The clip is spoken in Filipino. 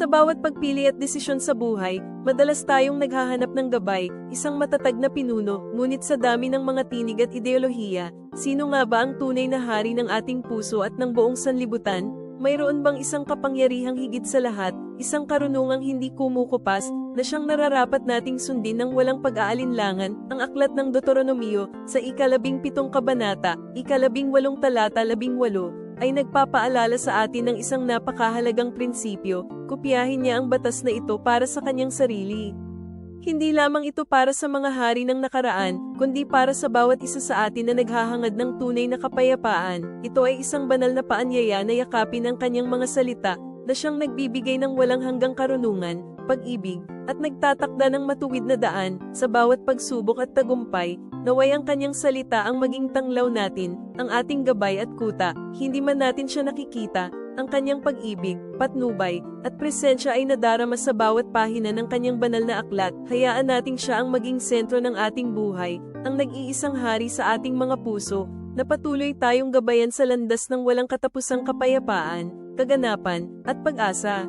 Sa bawat pagpili at desisyon sa buhay, madalas tayong naghahanap ng gabay, isang matatag na pinuno, ngunit sa dami ng mga tinig at ideolohiya, sino nga ba ang tunay na hari ng ating puso at ng buong sanlibutan? Mayroon bang isang kapangyarihang higit sa lahat, isang karunungang hindi kumukupas, na siyang nararapat nating sundin ng walang pag-aalinlangan? Ang aklat ng Deuteronomio, sa 17 kabanata, 18 talata 18, ay nagpapaalala sa atin ng isang napakahalagang prinsipyo: kopyahin niya ang batas na ito para sa kanyang sarili. Hindi lamang ito para sa mga hari ng nakaraan, kundi para sa bawat isa sa atin na naghahangad ng tunay na kapayapaan. Ito ay isang banal na paanyaya na yakapin ang kanyang mga salita, na siyang nagbibigay ng walang hanggang karunungan, pag-ibig, at nagtatakda ng matuwid na daan sa bawat pagsubok at tagumpay. Naway ang kanyang salita ang maging tanglaw natin, ang ating gabay at kuta. Hindi man natin siya nakikita, ang kanyang pag-ibig, patnubay, at presensya ay nadarama sa bawat pahina ng kanyang banal na aklat. Hayaan nating siya ang maging sentro ng ating buhay, ang nag-iisang hari sa ating mga puso, na patuloy tayong gabayan sa landas ng walang katapusang kapayapaan, kaganapan, at pag-asa.